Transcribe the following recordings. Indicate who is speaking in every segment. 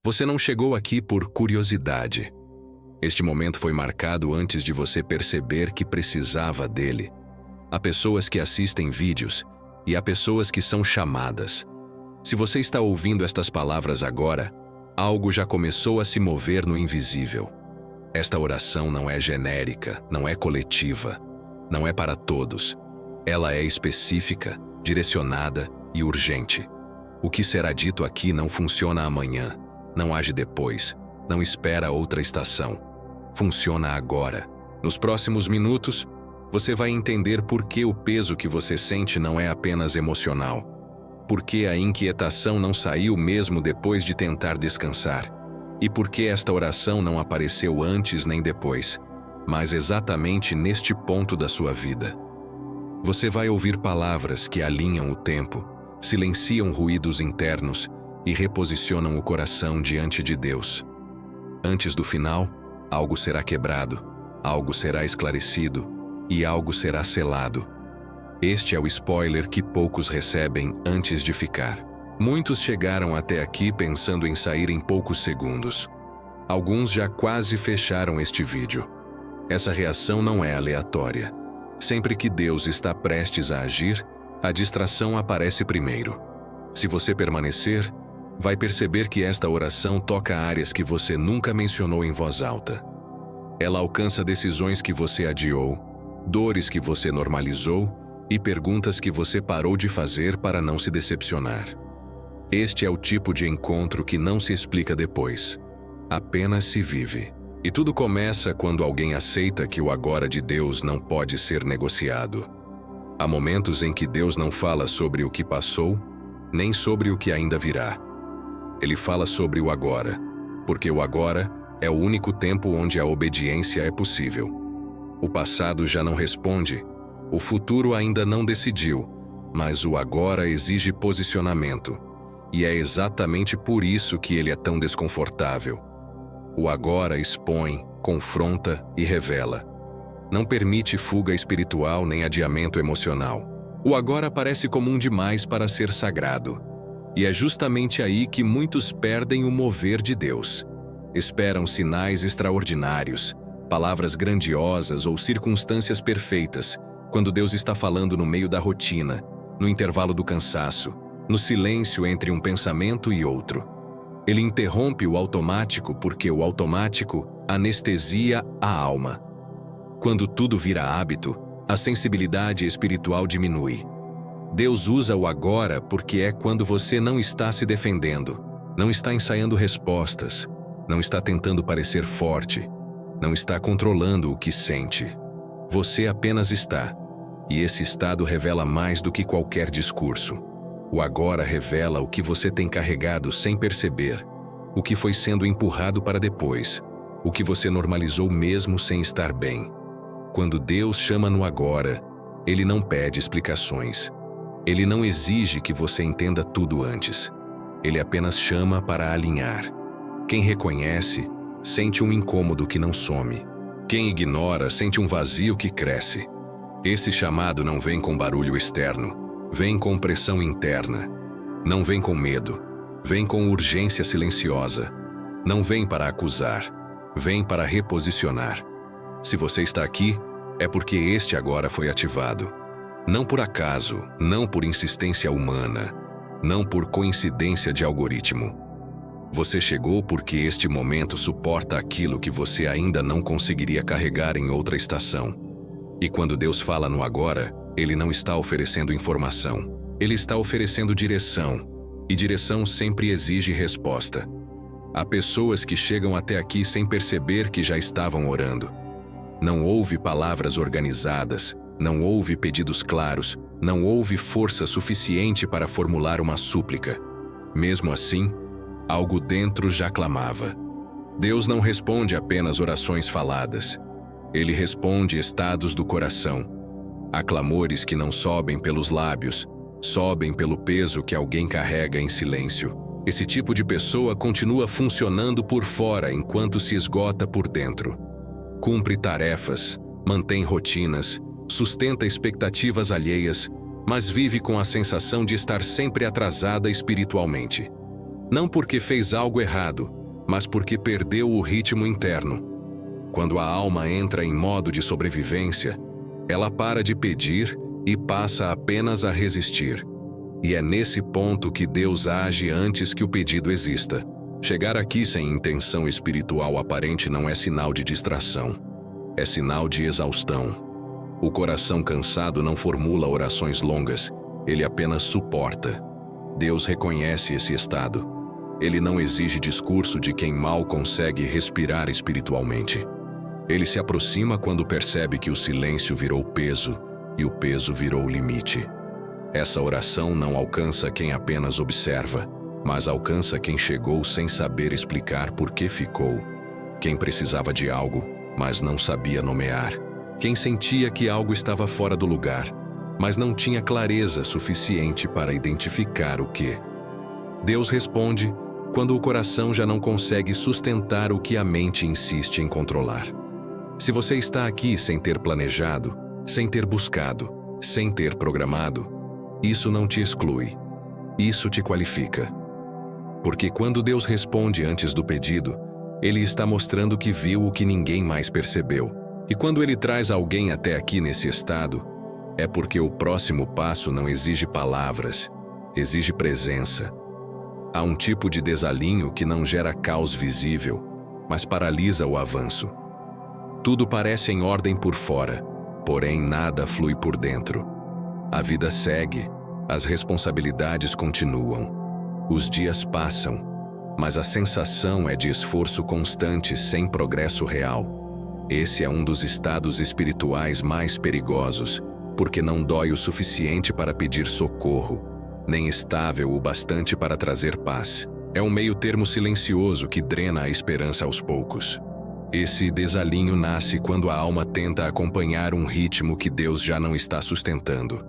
Speaker 1: Você não chegou aqui por curiosidade. Este momento foi marcado antes de você perceber que precisava dele. Há pessoas que assistem vídeos e há pessoas que são chamadas. Se você está ouvindo estas palavras agora, algo já começou a se mover no invisível. Esta oração não é genérica, não é coletiva, não é para todos. Ela é específica, direcionada e urgente. O que será dito aqui não funciona amanhã, não age depois, não espera outra estação. Funciona agora. Nos próximos minutos, você vai entender por que o peso que você sente não é apenas emocional. Por que a inquietação não saiu mesmo depois de tentar descansar. E por que esta oração não apareceu antes nem depois, mas exatamente neste ponto da sua vida. Você vai ouvir palavras que alinham o tempo, silenciam ruídos internos e reposicionam o coração diante de Deus. Antes do final, algo será quebrado, algo será esclarecido e algo será selado. Este é o spoiler que poucos recebem antes de ficar. Muitos chegaram até aqui pensando em sair em poucos segundos. Alguns já quase fecharam este vídeo. Essa reação não é aleatória. Sempre que Deus está prestes a agir, a distração aparece primeiro. Se você permanecer, vai perceber que esta oração toca áreas que você nunca mencionou em voz alta. Ela alcança decisões que você adiou, dores que você normalizou e perguntas que você parou de fazer para não se decepcionar. Este é o tipo de encontro que não se explica depois. Apenas se vive. E tudo começa quando alguém aceita que o agora de Deus não pode ser negociado. Há momentos em que Deus não fala sobre o que passou, nem sobre o que ainda virá. Ele fala sobre o agora, porque o agora é o único tempo onde a obediência é possível. O passado já não responde, o futuro ainda não decidiu, mas o agora exige posicionamento. E é exatamente por isso que ele é tão desconfortável. O agora expõe, confronta e revela. Não permite fuga espiritual nem adiamento emocional. O agora parece comum demais para ser sagrado. E é justamente aí que muitos perdem o mover de Deus. Esperam sinais extraordinários, palavras grandiosas ou circunstâncias perfeitas, quando Deus está falando no meio da rotina, no intervalo do cansaço, no silêncio entre um pensamento e outro. Ele interrompe o automático porque o automático anestesia a alma. Quando tudo vira hábito, a sensibilidade espiritual diminui. Deus usa o agora porque é quando você não está se defendendo, não está ensaiando respostas, não está tentando parecer forte, não está controlando o que sente. Você apenas está. E esse estado revela mais do que qualquer discurso. O agora revela o que você tem carregado sem perceber, o que foi sendo empurrado para depois, o que você normalizou mesmo sem estar bem. Quando Deus chama no agora, Ele não pede explicações. Ele não exige que você entenda tudo antes. Ele apenas chama para alinhar. Quem reconhece, sente um incômodo que não some. Quem ignora, sente um vazio que cresce. Esse chamado não vem com barulho externo. Vem com pressão interna. Não vem com medo. Vem com urgência silenciosa. Não vem para acusar. Vem para reposicionar. Se você está aqui, é porque este agora foi ativado. Não por acaso, não por insistência humana, não por coincidência de algoritmo. Você chegou porque este momento suporta aquilo que você ainda não conseguiria carregar em outra estação. E quando Deus fala no agora, Ele não está oferecendo informação. Ele está oferecendo direção. E direção sempre exige resposta. Há pessoas que chegam até aqui sem perceber que já estavam orando. Não houve palavras organizadas, não houve pedidos claros, não houve força suficiente para formular uma súplica. Mesmo assim, algo dentro já clamava. Deus não responde apenas orações faladas. Ele responde estados do coração. Há clamores que não sobem pelos lábios, sobem pelo peso que alguém carrega em silêncio. Esse tipo de pessoa continua funcionando por fora enquanto se esgota por dentro. Cumpre tarefas, mantém rotinas, sustenta expectativas alheias, mas vive com a sensação de estar sempre atrasada espiritualmente. Não porque fez algo errado, mas porque perdeu o ritmo interno. Quando a alma entra em modo de sobrevivência, ela para de pedir e passa apenas a resistir. E é nesse ponto que Deus age antes que o pedido exista. Chegar aqui sem intenção espiritual aparente não é sinal de distração. É sinal de exaustão. O coração cansado não formula orações longas, ele apenas suporta. Deus reconhece esse estado. Ele não exige discurso de quem mal consegue respirar espiritualmente. Ele se aproxima quando percebe que o silêncio virou peso e o peso virou limite. Essa oração não alcança quem apenas observa, mas alcança quem chegou sem saber explicar por que ficou. Quem precisava de algo, mas não sabia nomear. Quem sentia que algo estava fora do lugar, mas não tinha clareza suficiente para identificar o que. Deus responde quando o coração já não consegue sustentar o que a mente insiste em controlar. Se você está aqui sem ter planejado, sem ter buscado, sem ter programado, isso não te exclui. Isso te qualifica. Porque quando Deus responde antes do pedido, Ele está mostrando que viu o que ninguém mais percebeu. E quando Ele traz alguém até aqui nesse estado, é porque o próximo passo não exige palavras, exige presença. Há um tipo de desalinho que não gera caos visível, mas paralisa o avanço. Tudo parece em ordem por fora, porém nada flui por dentro. A vida segue, as responsabilidades continuam. Os dias passam, mas a sensação é de esforço constante sem progresso real. Esse é um dos estados espirituais mais perigosos, porque não dói o suficiente para pedir socorro, nem estável o bastante para trazer paz. É um meio-termo silencioso que drena a esperança aos poucos. Esse desalinho nasce quando a alma tenta acompanhar um ritmo que Deus já não está sustentando.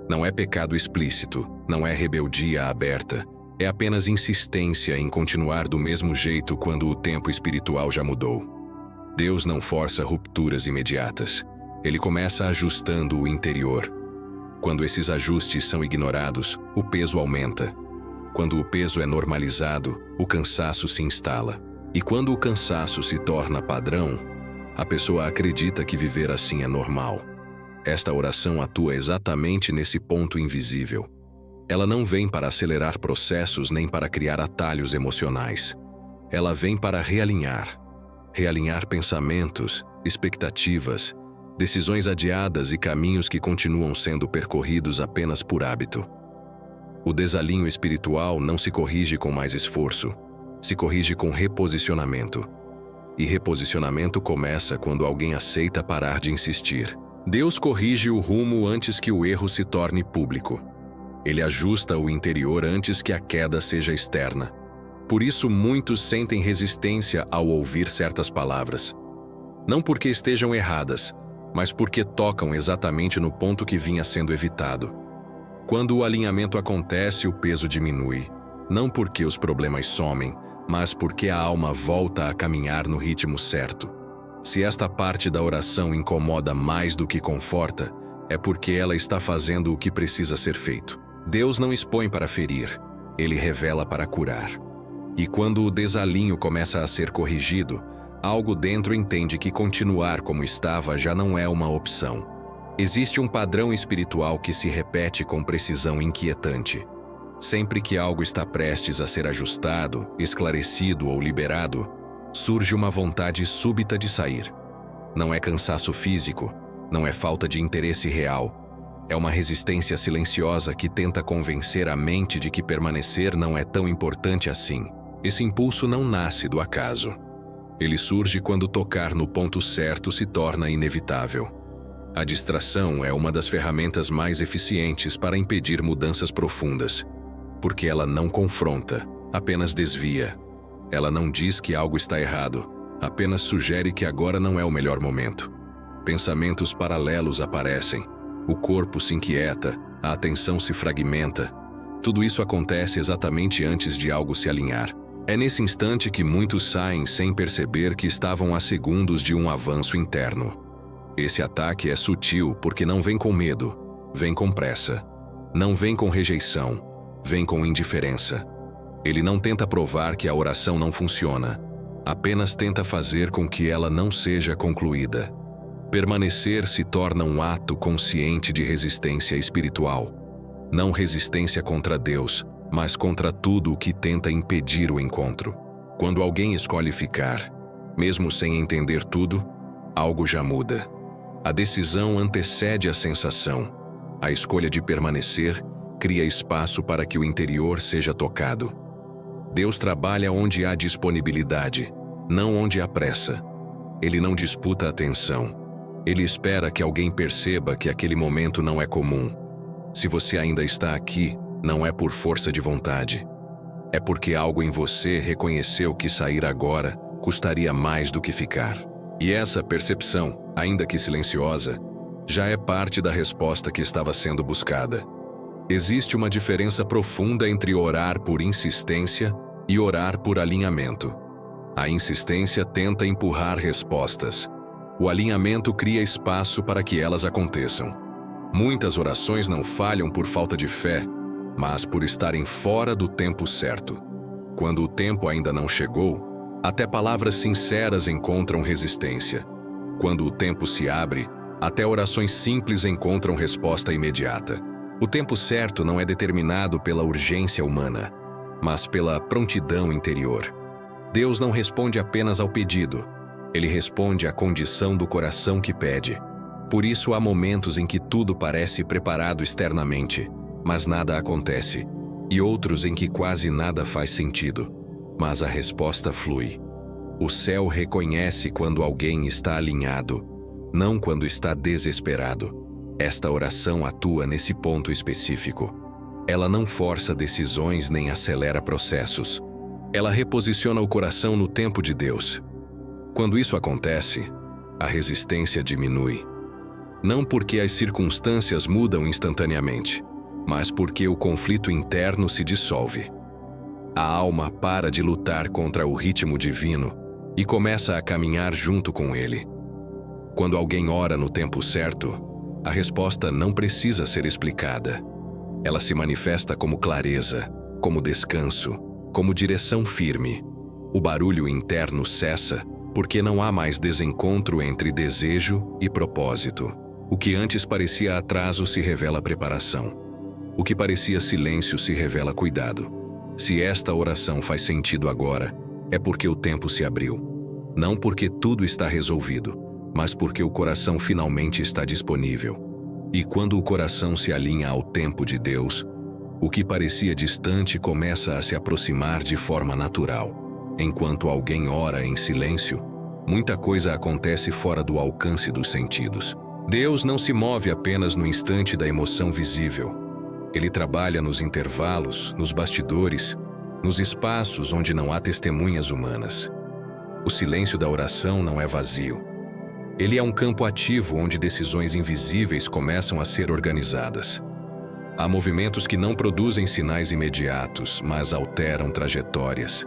Speaker 1: Não é pecado explícito, não é rebeldia aberta, é apenas insistência em continuar do mesmo jeito quando o tempo espiritual já mudou. Deus não força rupturas imediatas. Ele começa ajustando o interior. Quando esses ajustes são ignorados, o peso aumenta. Quando o peso é normalizado, o cansaço se instala. E quando o cansaço se torna padrão, a pessoa acredita que viver assim é normal. Esta oração atua exatamente nesse ponto invisível. Ela não vem para acelerar processos nem para criar atalhos emocionais. Ela vem para realinhar. Realinhar pensamentos, expectativas, decisões adiadas e caminhos que continuam sendo percorridos apenas por hábito. O desalinho espiritual não se corrige com mais esforço, se corrige com reposicionamento. E reposicionamento começa quando alguém aceita parar de insistir. Deus corrige o rumo antes que o erro se torne público. Ele ajusta o interior antes que a queda seja externa. Por isso muitos sentem resistência ao ouvir certas palavras. Não porque estejam erradas, mas porque tocam exatamente no ponto que vinha sendo evitado. Quando o alinhamento acontece, o peso diminui. Não porque os problemas somem, mas porque a alma volta a caminhar no ritmo certo. Se esta parte da oração incomoda mais do que conforta, é porque ela está fazendo o que precisa ser feito. Deus não expõe para ferir, Ele revela para curar. E quando o desalinho começa a ser corrigido, algo dentro entende que continuar como estava já não é uma opção. Existe um padrão espiritual que se repete com precisão inquietante. Sempre que algo está prestes a ser ajustado, esclarecido ou liberado, surge uma vontade súbita de sair. Não é cansaço físico, não é falta de interesse real. É uma resistência silenciosa que tenta convencer a mente de que permanecer não é tão importante assim. Esse impulso não nasce do acaso. Ele surge quando tocar no ponto certo se torna inevitável. A distração é uma das ferramentas mais eficientes para impedir mudanças profundas, porque ela não confronta, apenas desvia. Ela não diz que algo está errado, apenas sugere que agora não é o melhor momento. Pensamentos paralelos aparecem, o corpo se inquieta, a atenção se fragmenta. Tudo isso acontece exatamente antes de algo se alinhar. É nesse instante que muitos saem sem perceber que estavam a segundos de um avanço interno. Esse ataque é sutil porque não vem com medo, vem com pressa. Não vem com rejeição, vem com indiferença. Ele não tenta provar que a oração não funciona, apenas tenta fazer com que ela não seja concluída. Permanecer se torna um ato consciente de resistência espiritual. Não resistência contra Deus, mas contra tudo o que tenta impedir o encontro. Quando alguém escolhe ficar, mesmo sem entender tudo, algo já muda. A decisão antecede a sensação. A escolha de permanecer cria espaço para que o interior seja tocado. Deus trabalha onde há disponibilidade, não onde há pressa. Ele não disputa a atenção. Ele espera que alguém perceba que aquele momento não é comum. Se você ainda está aqui, não é por força de vontade. É porque algo em você reconheceu que sair agora custaria mais do que ficar. E essa percepção, ainda que silenciosa, já é parte da resposta que estava sendo buscada. Existe uma diferença profunda entre orar por insistência e orar por alinhamento. A insistência tenta empurrar respostas. O alinhamento cria espaço para que elas aconteçam. Muitas orações não falham por falta de fé, mas por estarem fora do tempo certo. Quando o tempo ainda não chegou, até palavras sinceras encontram resistência. Quando o tempo se abre, até orações simples encontram resposta imediata. O tempo certo não é determinado pela urgência humana, mas pela prontidão interior. Deus não responde apenas ao pedido, Ele responde à condição do coração que pede. Por isso há momentos em que tudo parece preparado externamente, mas nada acontece, e outros em que quase nada faz sentido, mas a resposta flui. O céu reconhece quando alguém está alinhado, não quando está desesperado. Esta oração atua nesse ponto específico. Ela não força decisões nem acelera processos. Ela reposiciona o coração no tempo de Deus. Quando isso acontece, a resistência diminui. Não porque as circunstâncias mudam instantaneamente, mas porque o conflito interno se dissolve. A alma para de lutar contra o ritmo divino e começa a caminhar junto com ele. Quando alguém ora no tempo certo, a resposta não precisa ser explicada. Ela se manifesta como clareza, como descanso, como direção firme. O barulho interno cessa porque não há mais desencontro entre desejo e propósito. O que antes parecia atraso se revela preparação. O que parecia silêncio se revela cuidado. Se esta oração faz sentido agora, é porque o tempo se abriu. Não porque tudo está resolvido, mas porque o coração finalmente está disponível. E quando o coração se alinha ao tempo de Deus, o que parecia distante começa a se aproximar de forma natural. Enquanto alguém ora em silêncio, muita coisa acontece fora do alcance dos sentidos. Deus não se move apenas no instante da emoção visível. Ele trabalha nos intervalos, nos bastidores, nos espaços onde não há testemunhas humanas. O silêncio da oração não é vazio. Ele é um campo ativo onde decisões invisíveis começam a ser organizadas. Há movimentos que não produzem sinais imediatos, mas alteram trajetórias.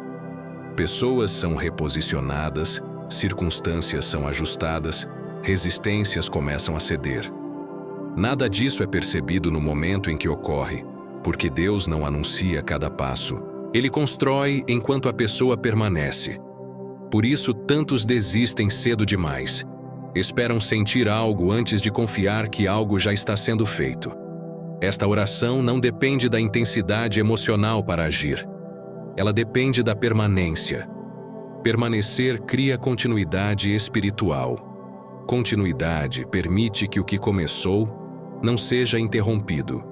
Speaker 1: Pessoas são reposicionadas, circunstâncias são ajustadas, resistências começam a ceder. Nada disso é percebido no momento em que ocorre, porque Deus não anuncia cada passo. Ele constrói enquanto a pessoa permanece. Por isso, tantos desistem cedo demais. Esperam sentir algo antes de confiar que algo já está sendo feito. Esta oração não depende da intensidade emocional para agir. Ela depende da permanência. Permanecer cria continuidade espiritual. Continuidade permite que o que começou não seja interrompido.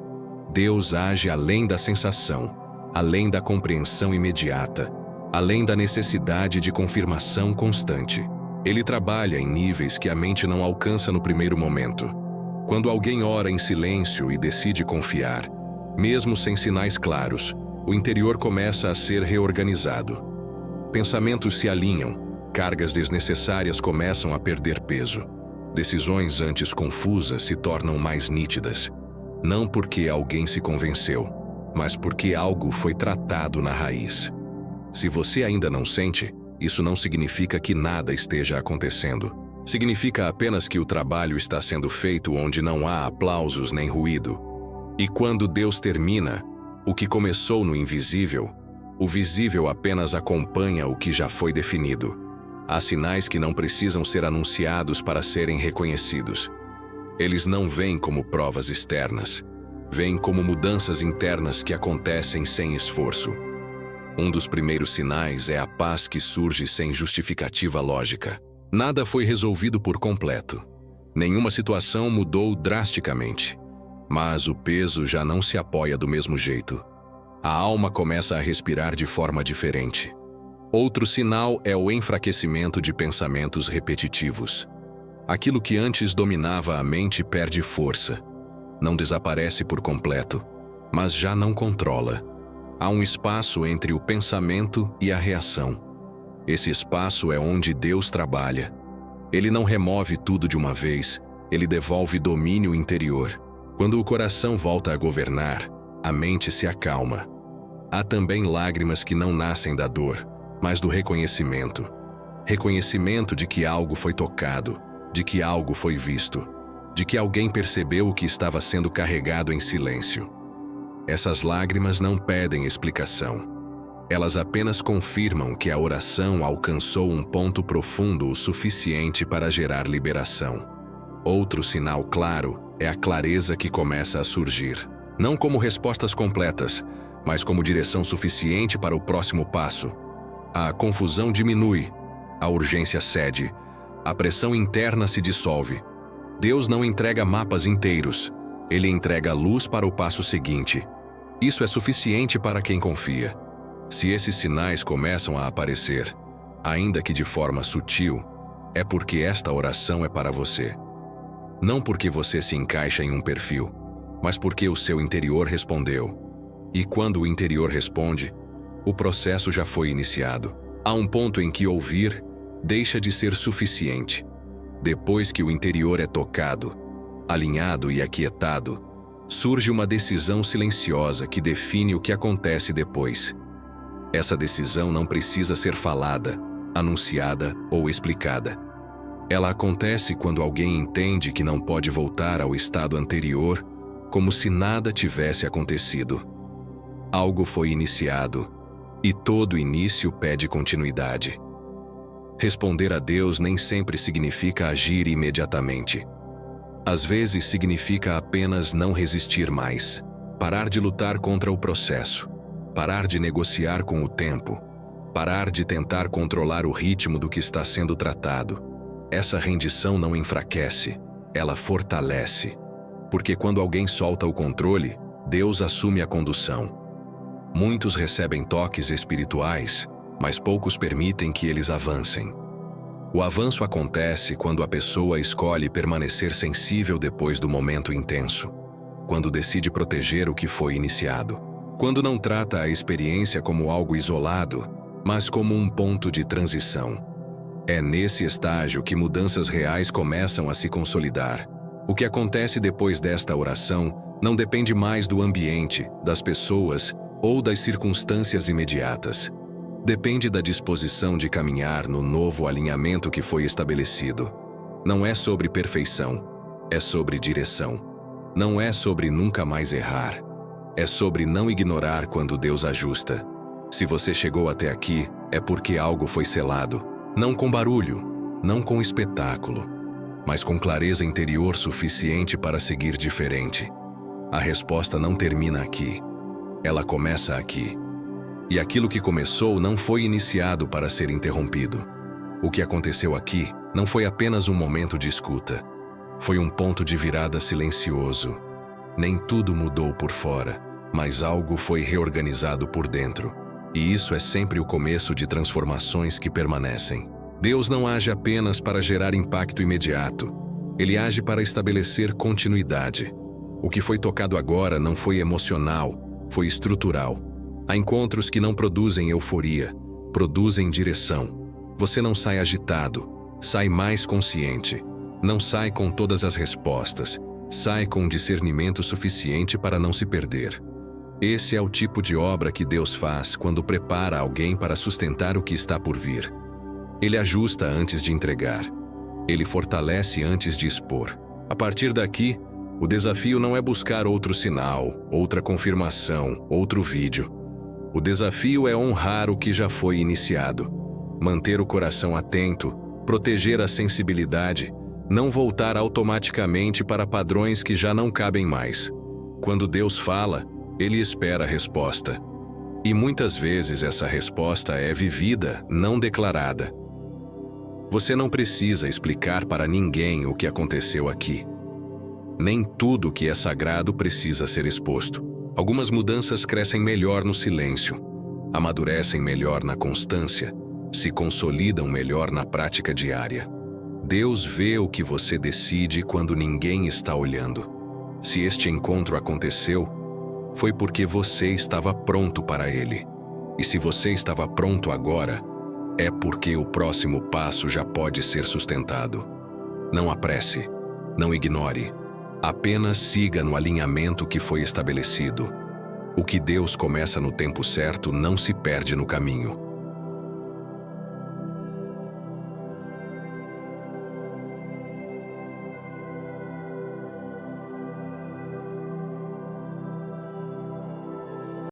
Speaker 1: Deus age além da sensação, além da compreensão imediata, além da necessidade de confirmação constante. Ele trabalha em níveis que a mente não alcança no primeiro momento. Quando alguém ora em silêncio e decide confiar, mesmo sem sinais claros, o interior começa a ser reorganizado. Pensamentos se alinham, cargas desnecessárias começam a perder peso. Decisões antes confusas se tornam mais nítidas. Não porque alguém se convenceu, mas porque algo foi tratado na raiz. Se você ainda não sente, isso não significa que nada esteja acontecendo. Significa apenas que o trabalho está sendo feito onde não há aplausos nem ruído. E quando Deus termina, o que começou no invisível O visível apenas acompanha o que já foi definido. Há sinais que não precisam ser anunciados para serem reconhecidos. Eles não vêm como provas externas. Vêm como mudanças internas que acontecem sem esforço. Um dos primeiros sinais é a paz que surge sem justificativa lógica. Nada foi resolvido por completo. Nenhuma situação mudou drasticamente. Mas o peso já não se apoia do mesmo jeito. A alma começa a respirar de forma diferente. Outro sinal é o enfraquecimento de pensamentos repetitivos. Aquilo que antes dominava a mente perde força. Não desaparece por completo, mas já não controla. Há um espaço entre o pensamento e a reação. Esse espaço é onde Deus trabalha. Ele não remove tudo de uma vez, ele devolve domínio interior. Quando o coração volta a governar, a mente se acalma. Há também lágrimas que não nascem da dor, mas do reconhecimento. Reconhecimento de que algo foi tocado, de que algo foi visto, de que alguém percebeu o que estava sendo carregado em silêncio. Essas lágrimas não pedem explicação. Elas apenas confirmam que a oração alcançou um ponto profundo o suficiente para gerar liberação. Outro sinal claro é a clareza que começa a surgir. Não como respostas completas, mas como direção suficiente para o próximo passo. A confusão diminui, a urgência cede, a pressão interna se dissolve. Deus não entrega mapas inteiros, ele entrega luz para o passo seguinte. Isso é suficiente para quem confia. Se esses sinais começam a aparecer, ainda que de forma sutil, é porque esta oração é para você. Não porque você se encaixa em um perfil, mas porque o seu interior respondeu. E quando o interior responde, o processo já foi iniciado. Há um ponto em que ouvir deixa de ser suficiente. Depois que o interior é tocado, alinhado e aquietado, surge uma decisão silenciosa que define o que acontece depois. Essa decisão não precisa ser falada, anunciada ou explicada. Ela acontece quando alguém entende que não pode voltar ao estado anterior, como se nada tivesse acontecido. Algo foi iniciado, e todo início pede continuidade. Responder a Deus nem sempre significa agir imediatamente. Às vezes significa apenas não resistir mais, parar de lutar contra o processo, parar de negociar com o tempo, parar de tentar controlar o ritmo do que está sendo tratado. Essa rendição não enfraquece, ela fortalece. Porque quando alguém solta o controle, Deus assume a condução. Muitos recebem toques espirituais, mas poucos permitem que eles avancem. O avanço acontece quando a pessoa escolhe permanecer sensível depois do momento intenso, quando decide proteger o que foi iniciado, quando não trata a experiência como algo isolado, mas como um ponto de transição. É nesse estágio que mudanças reais começam a se consolidar. O que acontece depois desta oração não depende mais do ambiente, das pessoas ou das circunstâncias imediatas. Depende da disposição de caminhar no novo alinhamento que foi estabelecido. Não é sobre perfeição, é sobre direção. Não é sobre nunca mais errar, é sobre não ignorar quando Deus ajusta. Se você chegou até aqui, é porque algo foi selado, não com barulho, não com espetáculo, mas com clareza interior suficiente para seguir diferente. A resposta não termina aqui, ela começa aqui. E aquilo que começou não foi iniciado para ser interrompido. O que aconteceu aqui não foi apenas um momento de escuta. Foi um ponto de virada silencioso. Nem tudo mudou por fora, mas algo foi reorganizado por dentro. E isso é sempre o começo de transformações que permanecem. Deus não age apenas para gerar impacto imediato. Ele age para estabelecer continuidade. O que foi tocado agora não foi emocional, foi estrutural. Há encontros que não produzem euforia, produzem direção. Você não sai agitado, sai mais consciente. Não sai com todas as respostas, sai com discernimento suficiente para não se perder. Esse é o tipo de obra que Deus faz quando prepara alguém para sustentar o que está por vir. Ele ajusta antes de entregar. Ele fortalece antes de expor. A partir daqui, o desafio não é buscar outro sinal, outra confirmação, outro vídeo. O desafio é honrar o que já foi iniciado, manter o coração atento, proteger a sensibilidade, não voltar automaticamente para padrões que já não cabem mais. Quando Deus fala, Ele espera a resposta. E muitas vezes essa resposta é vivida, não declarada. Você não precisa explicar para ninguém o que aconteceu aqui. Nem tudo que é sagrado precisa ser exposto. Algumas mudanças crescem melhor no silêncio, amadurecem melhor na constância, se consolidam melhor na prática diária. Deus vê o que você decide quando ninguém está olhando. Se este encontro aconteceu, foi porque você estava pronto para ele. E se você estava pronto agora, é porque o próximo passo já pode ser sustentado. Não apresse, não ignore. Apenas siga no alinhamento que foi estabelecido. O que Deus começa no tempo certo não se perde no caminho.